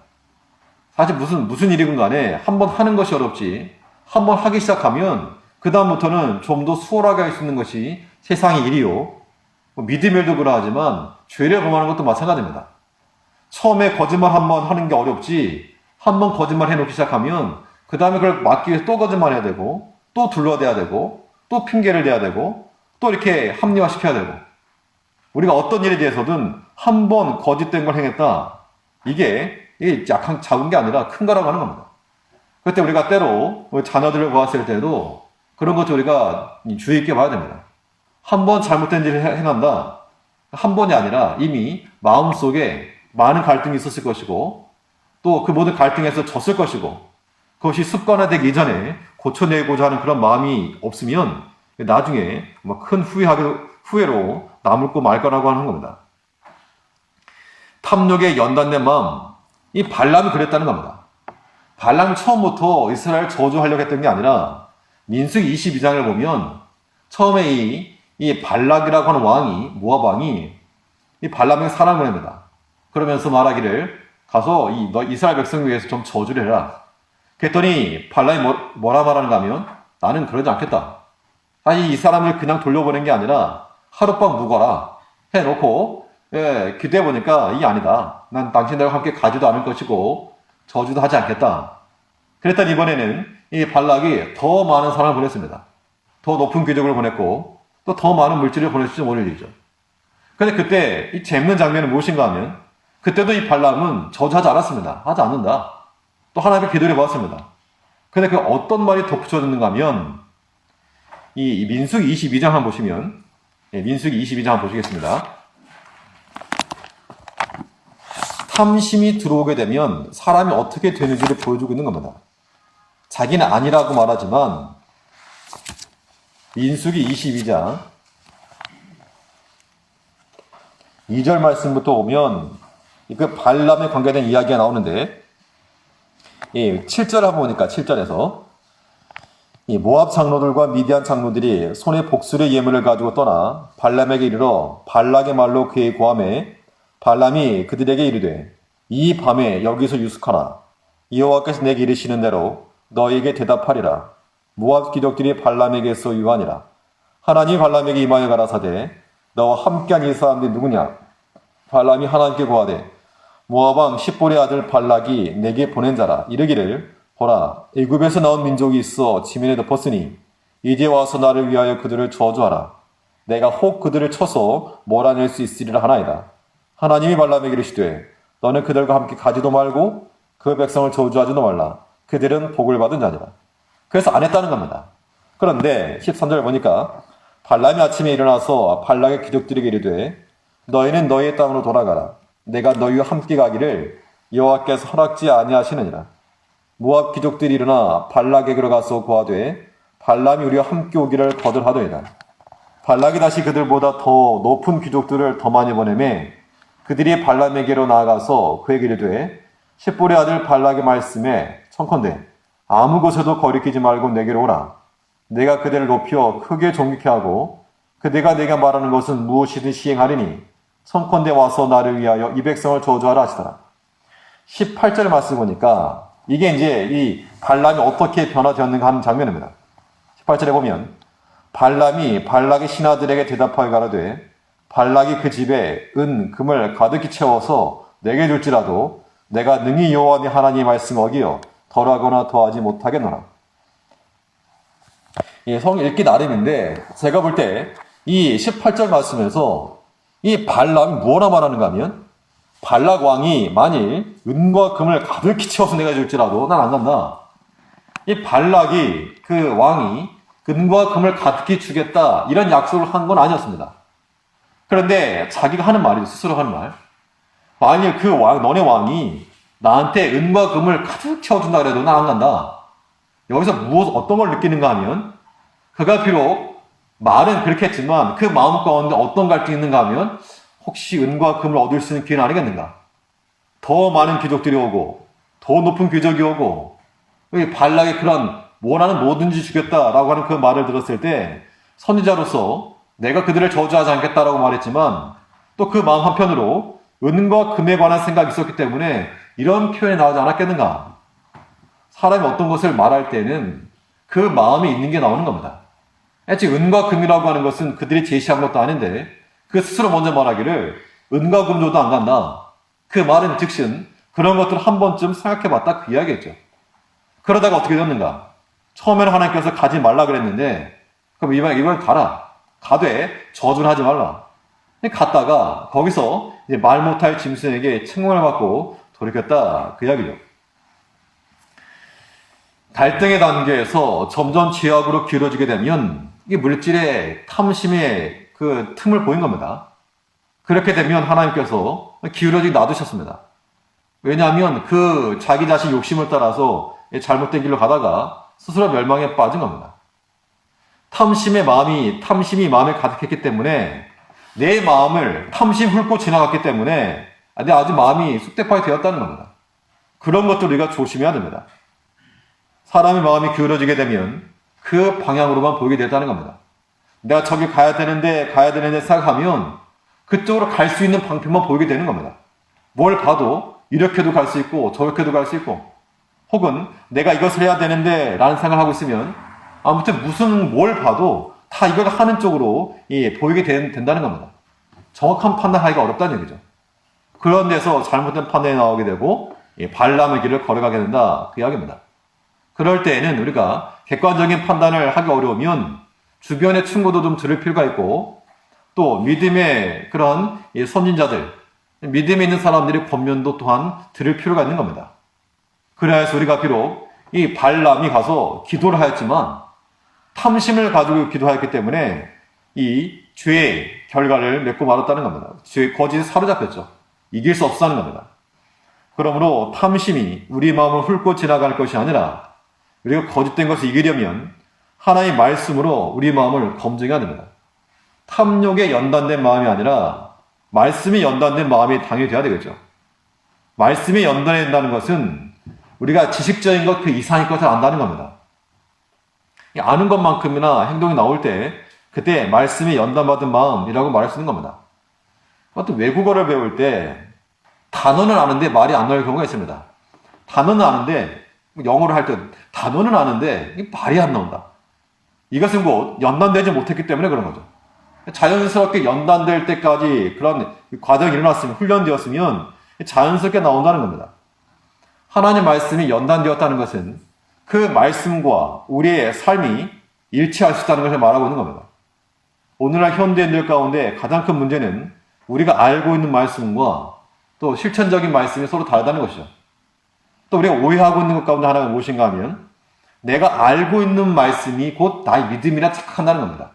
사실 무슨 일이건 간에 한 번 하는 것이 어렵지 한 번 하기 시작하면 그 다음부터는 좀 더 수월하게 할 수 있는 것이 세상의 일이요. 믿음의 일도 그러하지만 죄를 범하는 것도 마찬가지입니다. 처음에 거짓말 한 번 하는 게 어렵지 한 번 거짓말 해놓기 시작하면 그 다음에 그걸 막기 위해서 또 거짓말 해야 되고 또 둘러대야 되고 또 핑계를 대야 되고 또 이렇게 합리화시켜야 되고 우리가 어떤 일에 대해서든 한 번 거짓된 걸 행했다. 이게 작은 게 아니라 큰 거라고 하는 겁니다. 그때 우리가 때로 자녀들을 보았을 때도 그런 것도 우리가 주의 있게 봐야 됩니다. 한 번 잘못된 일을 행한다. 한 번이 아니라 이미 마음속에 많은 갈등이 있었을 것이고 또 그 모든 갈등에서 졌을 것이고 그것이 습관화되기 이전에 고쳐내고자 하는 그런 마음이 없으면 나중에 큰 후회로 남을 거 말 거라고 하는 겁니다. 탐욕에 연단된 마음, 이 발람이 그랬다는 겁니다. 발람이 처음부터 이스라엘 저주하려고 했던 게 아니라 민수기 22장을 보면 처음에 이 발락이라고 하는 왕이 모압 왕이 이 발람에게 사랑을 합니다. 그러면서 말하기를 가서 너 이스라엘 백성을 위해서 좀 저주를 해라. 그랬더니 발람이 뭐라 말하는가 하면 나는 그러지 않겠다. 사실 이 사람을 그냥 돌려보낸 게 아니라 하룻밤 묵어라 해놓고 기도해 보니까 이게 아니다. 난 당신들과 함께 가지도 않을 것이고 저주도 하지 않겠다. 그랬더니 이번에는 이 발락이 더 많은 사람을 보냈습니다. 더 높은 귀족을 보냈고 또 더 많은 물질을 보낼지 모를 일이죠. 그런데 그때 이 재밌는 장면은 무엇인가 하면 그때도 이 발람은 저주하지 않았습니다. 하지 않는다. 또 하나님의 기도를 받았습니다. 그런데 그 어떤 말이 덧붙여졌는가 하면 이 민수기 22장 한번 보시면 민수기 22장 한번 보시겠습니다. 탐심이 들어오게 되면 사람이 어떻게 되는지를 보여주고 있는 겁니다. 자기는 아니라고 말하지만 민수기 22장 2절 말씀부터 오면 그 발람에 관계된 이야기가 나오는데 7절 한번 보니까 7절에서 이 모압 장로들과 미디안 장로들이 손에 복술의 예물을 가지고 떠나 발람에게 이르러 발락의 말로 그의 고함에 발람이 그들에게 이르되 이 밤에 여기서 유숙하라. 여호와께서 내게 이르시는 대로 너희에게 대답하리라. 모압 귀족들이 발람에게서 유하니라. 하나님이 발람에게 임하여 가라사대 너와 함께한 이 사람들이 누구냐? 발람이 하나님께 고하되 모압 왕 십볼의 아들 발락이 내게 보낸 자라. 이르기를 보라 애굽에서 나온 민족이 있어 지면에 덮었으니 이제 와서 나를 위하여 그들을 저주하라. 내가 혹 그들을 쳐서 몰아낼 수 있으리라 하나이다. 하나님이 발람에게 이르시되 너는 그들과 함께 가지도 말고 그 백성을 저주하지도 말라. 그들은 복을 받은 자니라. 그래서 안 했다는 겁니다. 그런데 13절 보니까 발람이 아침에 일어나서 발락의 귀족들에게 이르되 너희는 너희의 땅으로 돌아가라. 내가 너희와 함께 가기를 여호와께서 허락지 아니하시느니라. 모압 귀족들이 일어나 발락에게로 가서 고하되 발람이 우리와 함께 오기를 거절하더이다. 발락이 다시 그들보다 더 높은 귀족들을 더 많이 보내매 그들이 발람에게로 나아가서 그에게 이르되 십볼의 아들 발락의 말씀에 청컨대 아무 곳에도 거리끼지 말고 내게로 오라. 내가 그들을 높여 크게 존귀케 하고 그대가 내가 말하는 것은 무엇이든 시행하리니 청컨대 와서 나를 위하여 이 백성을 저주하라 하시더라. 18절 말씀 보니까 이게 이제 이 발람이 어떻게 변화되었는가 하는 장면입니다. 18절에 보면 발람이 발락의 신하들에게 대답하여 가라되 발락이 그 집에 은, 금을 가득히 채워서 내게 줄지라도 내가 능히 여호와 네 하나님의 말씀을 어기어 덜하거나 더하지 못하겠노라. 이 성경 읽기 나름인데 제가 볼 때 이 18절 말씀에서 이 발람이 무엇을 말하는가 하면 발락 왕이 만일 은과 금을 가득히 채워서 내가 줄지라도 난 안 간다. 이 발락이 그 왕이 은과 금을 가득히 주겠다 이런 약속을 한 건 아니었습니다. 그런데 자기가 하는 말이죠. 스스로 하는 말. 만일 그 왕, 너네 왕이 나한테 은과 금을 가득 채워준다 그래도 난 안 간다. 여기서 어떤 걸 느끼는가 하면 그가 비록 말은 그렇게 했지만 그 마음 가운데 어떤 갈등이 있는가 하면 혹시 은과 금을 얻을 수 있는 기회는 아니겠는가? 더 많은 귀족들이 오고 더 높은 귀족이 오고 발락의 그런 원하는 뭐든지 주겠다라고 하는 그 말을 들었을 때 선지자로서 내가 그들을 저주하지 않겠다라고 말했지만 또 그 마음 한편으로 은과 금에 관한 생각이 있었기 때문에 이런 표현이 나오지 않았겠는가? 사람이 어떤 것을 말할 때는 그 마음이 있는 게 나오는 겁니다. 지금 은과 금이라고 하는 것은 그들이 제시한 것도 아닌데 그 스스로 먼저 말하기를 은과 금 줘도 안 간다. 그 말은 즉슨 그런 것들을 한 번쯤 생각해봤다 그 이야기겠죠. 그러다가 어떻게 됐는가? 처음에는 하나님께서 가지 말라 그랬는데 그럼 이번 가라. 가되 저주를 하지 말라. 갔다가 거기서 이제 말 못할 짐승에게 책망을 받고 돌이켰다 그 이야기죠. 갈등의 단계에서 점점 죄악으로 기울어지게 되면 이게 물질의 탐심의 그 틈을 보인 겁니다. 그렇게 되면 하나님께서 기울어지게 놔두셨습니다. 왜냐하면 그 자기 자신 욕심을 따라서 잘못된 길로 가다가 스스로 멸망에 빠진 겁니다. 탐심이 마음에 가득했기 때문에 내 마음을 탐심 훑고 지나갔기 때문에 내 아직 마음이 쑥대파이 되었다는 겁니다. 그런 것도 우리가 조심해야 됩니다. 사람의 마음이 기울어지게 되면 그 방향으로만 보이게 됐다는 겁니다. 내가 저기 가야 되는데 생각하면 그쪽으로 갈 수 있는 방편만 보이게 되는 겁니다. 뭘 봐도 이렇게도 갈 수 있고 저렇게도 갈 수 있고 혹은 내가 이것을 해야 되는데 라는 생각을 하고 있으면 아무튼 뭘 봐도 다 이걸 하는 쪽으로 보이게 된다는 겁니다. 정확한 판단하기가 어렵다는 얘기죠. 그런 데서 잘못된 판단이 나오게 되고 발람의 길을 걸어가게 된다 그 이야기입니다. 그럴 때에는 우리가 객관적인 판단을 하기 어려우면 주변의 충고도 좀 들을 필요가 있고 또 믿음의 그런 선진자들, 믿음에 있는 사람들의 권면도 또한 들을 필요가 있는 겁니다. 그래서 우리가 비록 이 발람이 가서 기도를 하였지만 탐심을 가지고 기도하였기 때문에 이 죄의 결과를 맺고 말았다는 겁니다. 죄의 거짓에 사로잡혔죠. 이길 수 없다는 겁니다. 그러므로 탐심이 우리 마음을 훑고 지나갈 것이 아니라 우리가 거짓된 것을 이기려면 하나님의 말씀으로 우리 마음을 검증해야 됩니다. 탐욕에 연단된 마음이 아니라 말씀에 연단된 마음이 당연히 돼야 되겠죠. 말씀에 연단된다는 것은 우리가 지식적인 것 그 이상의 것을 안다는 겁니다. 아는 것만큼이나 행동이 나올 때 그때 말씀에 연단받은 마음이라고 말할 수 있는 겁니다. 또 외국어를 배울 때 단어는 아는데 말이 안 나올 경우가 있습니다. 단어는 아는데 영어를 할 때 단어는 아는데 말이 안 나온다. 이것은 곧 연단되지 못했기 때문에 그런 거죠. 자연스럽게 연단될 때까지 그런 과정이 일어났으면 훈련되었으면 자연스럽게 나온다는 겁니다. 하나님 말씀이 연단되었다는 것은 그 말씀과 우리의 삶이 일치할 수 있다는 것을 말하고 있는 겁니다. 오늘날 현대인들 가운데 가장 큰 문제는 우리가 알고 있는 말씀과 또 실천적인 말씀이 서로 다르다는 것이죠. 또 우리가 오해하고 있는 것 가운데 하나가 무엇인가 하면 내가 알고 있는 말씀이 곧 나의 믿음이라 착각한다는 겁니다.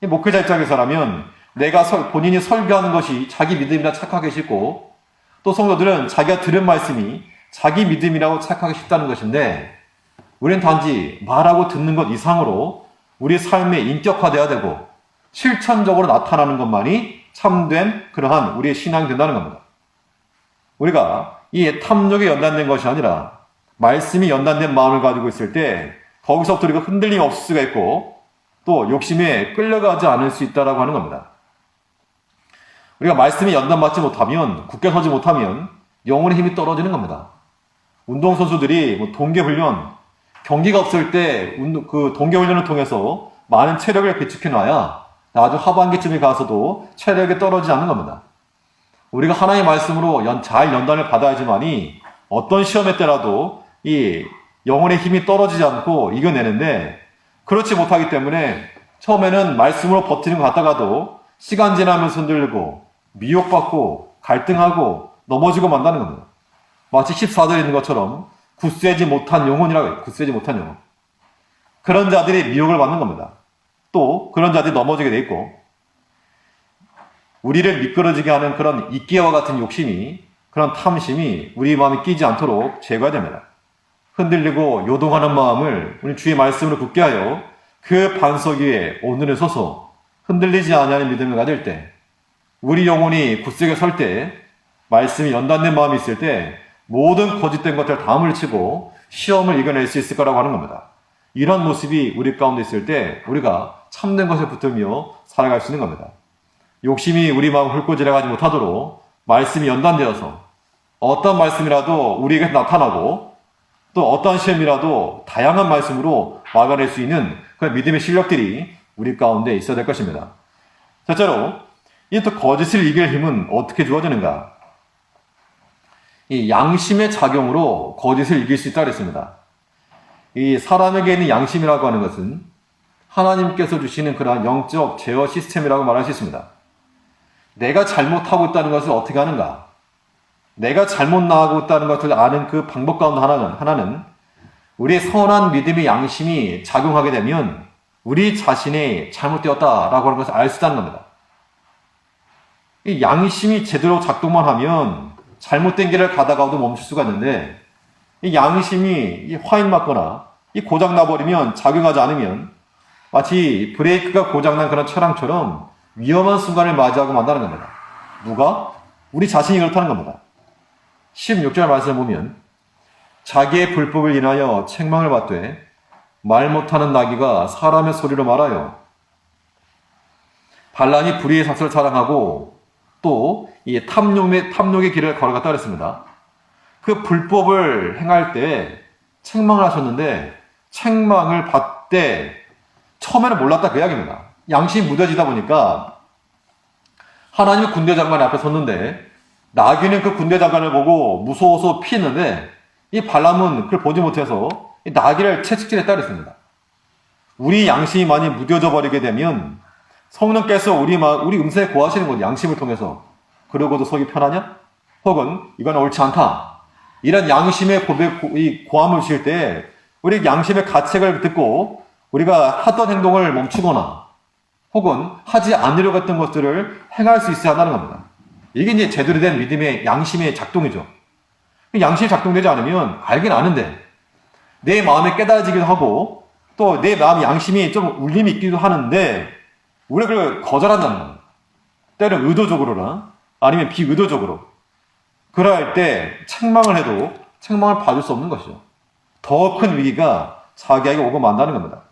목회자 입장에서라면 내가 본인이 설교하는 것이 자기 믿음이라 착각하기 쉽고 또 성도들은 자기가 들은 말씀이 자기 믿음이라고 착각하기 쉽다는 것인데 우리는 단지 말하고 듣는 것 이상으로 우리 삶에 인격화되어야 되고 실천적으로 나타나는 것만이 참된 그러한 우리의 신앙이 된다는 겁니다. 우리가 이 탐욕에 연단된 것이 아니라 말씀이 연단된 마음을 가지고 있을 때 거기서부터 우리가 흔들림이 없을 수가 있고 또 욕심에 끌려가지 않을 수 있다고 하는 겁니다. 우리가 말씀이 연단받지 못하면 굳게 서지 못하면 영혼의 힘이 떨어지는 겁니다. 운동선수들이 뭐 동계훈련, 경기가 없을 때 그 동계훈련을 통해서 많은 체력을 비축해놔야 나중 하반기쯤에 가서도 체력이 떨어지지 않는 겁니다. 우리가 하나님의 말씀으로 잘 연단을 받아야지만이 어떤 시험에 때라도 이 영혼의 힘이 떨어지지 않고 이겨내는데, 그렇지 못하기 때문에 처음에는 말씀으로 버티는 것 같다가도 시간 지나면서 흔들리고 미혹받고 갈등하고 넘어지고 만다는 겁니다. 마치 14절에 있는 것처럼 굳세지 못한 영혼이라고 해요. 굳세지 못한 영혼. 그런 자들이 미혹을 받는 겁니다. 또 그런 자들이 넘어지게 돼 있고, 우리를 미끄러지게 하는 그런 이끼와 같은 욕심이, 그런 탐심이 우리 마음에 끼지 않도록 제거해야 됩니다. 흔들리고 요동하는 마음을 우리 주의 말씀으로 굳게 하여 그 반석 위에 오늘을 서서 흔들리지 아니하는 믿음을 가질 때, 우리 영혼이 굳세게 설 때, 말씀이 연단된 마음이 있을 때 모든 거짓된 것들 다 물리치고 시험을 이겨낼 수 있을 거라고 하는 겁니다. 이런 모습이 우리 가운데 있을 때 우리가 참된 것에 붙들며 살아갈 수 있는 겁니다. 욕심이 우리 마음을 훑고 지나가지 못하도록 말씀이 연단되어서 어떤 말씀이라도 우리에게 나타나고, 또 어떤 시험이라도 다양한 말씀으로 막아낼 수 있는 그런 믿음의 실력들이 우리 가운데 있어야 될 것입니다. 첫째로, 이 또 거짓을 이길 힘은 어떻게 주어지는가? 이 양심의 작용으로 거짓을 이길 수 있다고 했습니다. 이 사람에게 있는 양심이라고 하는 것은 하나님께서 주시는 그러한 영적 제어 시스템이라고 말할 수 있습니다. 내가 잘못하고 있다는 것을 어떻게 하는가? 내가 잘못 나가고 있다는 것을 아는 그 방법 가운데 하나는 우리의 선한 믿음의 양심이 작용하게 되면 우리 자신이 잘못되었다라고 하는 것을 알 수 있다는 겁니다. 이 양심이 제대로 작동만 하면 잘못된 길을 가다가도 멈출 수가 있는데, 이 양심이 화인 맞거나 이 고장 나버리면, 작용하지 않으면 마치 브레이크가 고장난 그런 차량처럼 위험한 순간을 맞이하고 만다는 겁니다. 누가? 우리 자신이 그렇다는 겁니다. 16절 말씀을 보면, 자기의 불법을 인하여 책망을 받되 말 못하는 나귀가 사람의 소리로 말하여 반란이 불의의 삭슬을 사랑하고 또 이 탐욕의 길을 걸어갔다 그랬습니다. 그 불법을 행할 때 책망을 하셨는데, 책망을 받되 처음에는 몰랐다 그 이야기입니다. 양심이 무뎌지다 보니까 하나님의 군대 장관 앞에 섰는데 나귀는 그 군대 장관을 보고 무서워서 피했는데, 이 발람은 그걸 보지 못해서 이 나귀를 채찍질했다 그랬습니다. 우리 양심이 많이 무뎌져 버리게 되면 성령께서 우리 음성에 고하시는 거죠. 양심을 통해서. 그러고도 속이 편하냐? 혹은 이건 옳지 않다. 이런 양심의 고함을 주실 때 우리 양심의 가책을 듣고 우리가 하던 행동을 멈추거나 혹은 하지 않으려고 했던 것들을 행할 수 있어야 한다는 겁니다. 이게 이제 제대로 된 믿음의 양심의 작동이죠. 양심이 작동되지 않으면 알긴 아는데 내 마음에 깨달아지기도 하고 또 내 마음의 양심이 좀 울림이 있기도 하는데 우리가 그걸 거절한다는 겁니다. 때로는 의도적으로나 아니면 비의도적으로. 그럴 때 책망을 해도 책망을 받을 수 없는 것이죠. 더 큰 위기가 자기에게 오고 만다는 겁니다.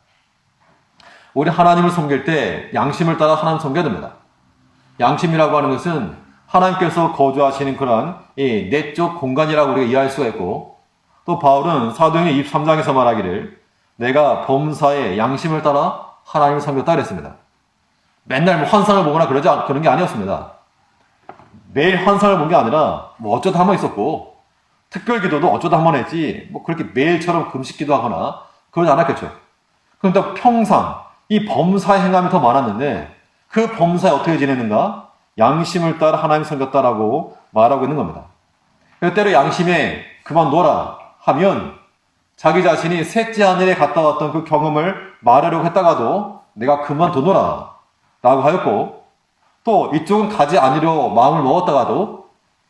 우리 하나님을 섬길 때 양심을 따라 하나님 섬겨야 됩니다. 양심이라고 하는 것은 하나님께서 거주하시는 그런 내적 공간이라고 우리가 이해할 수가 있고, 또 바울은 사도행전 23장에서 말하기를 내가 범사의 양심을 따라 하나님을 섬겼다 그랬습니다. 맨날 뭐 환상을 보거나 그런 게 아니었습니다. 매일 환상을 본 게 아니라 뭐 어쩌다 한 번 있었고 특별 기도도 어쩌다 한 번 했지 뭐 그렇게 매일처럼 금식 기도하거나 그러지 않았겠죠. 그런데 평상 이 범사의 행함이 더 많았는데 그 범사에 어떻게 지내는가? 양심을 따라 하나님 섬겼다라고 말하고 있는 겁니다. 때로 양심에 그만둬라 하면 자기 자신이 셋째 하늘에 갔다 왔던 그 경험을 말하려고 했다가도 내가 그만두노라 라고 하였고, 또 이쪽은 가지 않으려 마음을 먹었다가도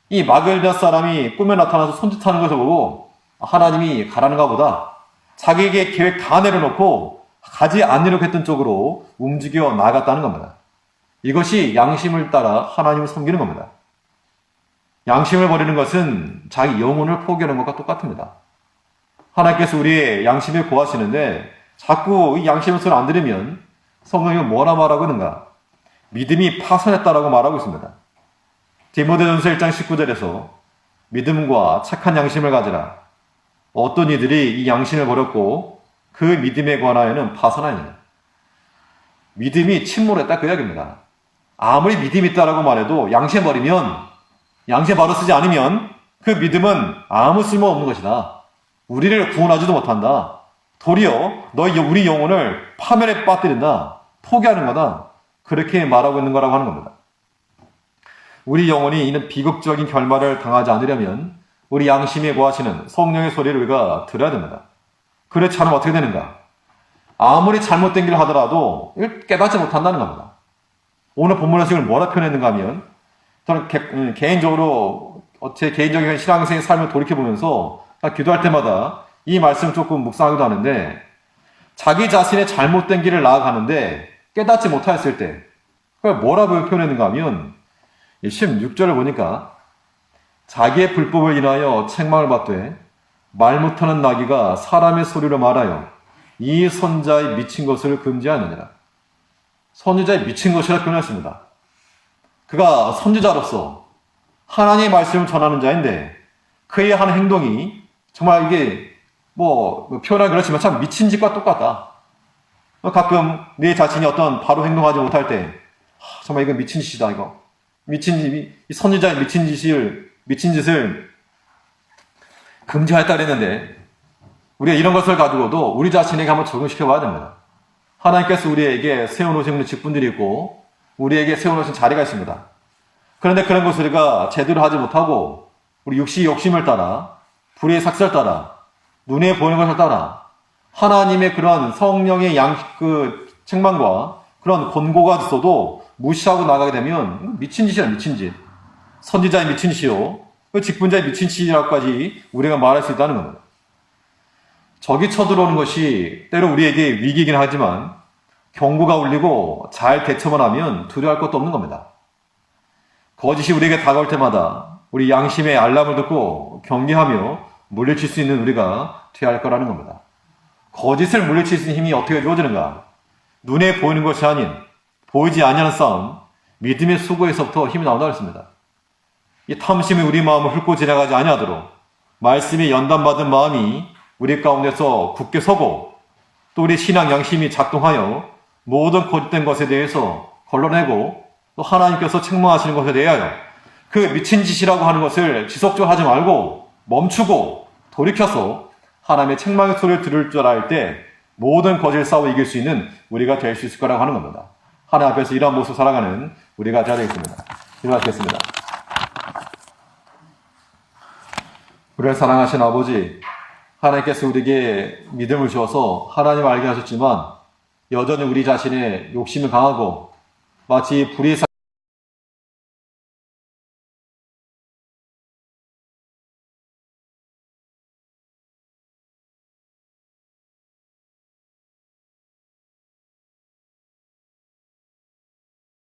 이 마겔리아 사람이 꿈에 나타나서 손짓하는 것을 보고 하나님이 가라는가 보다 자기에게 계획 다 내려놓고 가지 않으려고 했던 쪽으로 움직여 나아갔다는 겁니다. 이것이 양심을 따라 하나님을 섬기는 겁니다. 양심을 버리는 것은 자기 영혼을 포기하는 것과 똑같습니다. 하나님께서 우리의 양심을 고하시는데 자꾸 이 양심의 소리를 안 들으면 성경이 뭐라 말하고 있는가? 믿음이 파산했다라고 말하고 있습니다. 디모데전서 1장 19절에서 믿음과 착한 양심을 가지라. 어떤 이들이 이 양심을 버렸고 그 믿음에 관하여는 파산하느냐. 믿음이 침몰했다 그 이야기입니다. 아무리 믿음이 있다라고 말해도 양심 버리면, 양심 바로 쓰지 않으면 그 믿음은 아무 쓸모 없는 것이다. 우리를 구원하지도 못한다. 도리어 우리 영혼을 파멸에 빠뜨린다. 포기하는 거다. 그렇게 말하고 있는 거라고 하는 겁니다. 우리 영혼이 이는 비극적인 결말을 당하지 않으려면 우리 양심에 거하시는 성령의 소리를 우리가 들어야 됩니다. 그렇지 않으면 어떻게 되는가? 아무리 잘못된 길을 하더라도 이걸 깨닫지 못한다는 겁니다. 오늘 본문에서 이걸 뭐라 표현했는가 하면, 저는 개인적으로 제 개인적인 신앙생의 삶을 돌이켜보면서 기도할 때마다 이 말씀 조금 묵상하기도 하는데, 자기 자신의 잘못된 길을 나아가는데 깨닫지 못하였을 때 그걸 뭐라고 표현했는가 하면 16절을 보니까 자기의 불법을 인하여 책망을 받되 말 못하는 나귀가 사람의 소리로 말하여 이 선자의 미친 것을 금지하느니라. 선지자의 미친 것이라 표현했습니다. 그가 선지자로서 하나님의 말씀을 전하는 자인데 그의 하는 행동이 정말 이게 표현하기 그렇지만 참 미친 짓과 똑같다. 가끔 내 자신이 어떤 바로 행동하지 못할 때 정말 이건 미친 짓이다. 이거 이 선지자의 미친 짓을 금지하였다 그랬는데, 우리가 이런 것을 가지고도 우리 자신에게 한번 적용시켜 봐야 됩니다. 하나님께서 우리에게 세워놓으신 직분들이 있고 우리에게 세워놓으신 자리가 있습니다. 그런데 그런 것을 우리가 제대로 하지 못하고 우리 욕심을 따라, 불의의 삭설 따라, 눈에 보이는 것을 따라 하나님의 그런 성령의 책망과 그런 권고가 있어도 무시하고 나가게 되면 미친 짓이야, 미친 짓. 선지자의 미친 짓이요, 직분자의 미친 짓이라고까지 우리가 말할 수 있다는 겁니다. 적이 쳐들어오는 것이 때로 우리에게 위기이긴 하지만 경고가 울리고 잘 대처만 하면 두려워할 것도 없는 겁니다. 거짓이 우리에게 다가올 때마다 우리 양심의 알람을 듣고 경계하며 물리칠 수 있는 우리가 되어야 할 거라는 겁니다. 거짓을 물리칠 수 있는 힘이 어떻게 주어지는가? 눈에 보이는 것이 아닌 보이지 아니하는 싸움, 믿음의 수고에서부터 힘이 나온다고 했습니다. 이 탐심이 우리 마음을 훑고 지나가지 아니하도록 말씀에 연단받은 마음이 우리 가운데서 굳게 서고, 또 우리 신앙 양심이 작동하여 모든 거짓된 것에 대해서 걸러내고 또 하나님께서 책망하시는 것에 대하여 그 미친 짓이라고 하는 것을 지속적으로 하지 말고 멈추고 돌이켜서 하나님의 책망의 소리를 들을 줄 알 때 모든 거짓을 싸워 이길 수 있는 우리가 될 수 있을 거라고 하는 겁니다. 하나님 앞에서 이러한 모습 살아가는 우리가 되어야 되겠습니다. 기도하겠습니다. 우리를 사랑하신 아버지, 하나님께서 우리에게 믿음을 주어서 하나님을 알게 하셨지만 여전히 우리 자신의 욕심이 강하고 마치 불의의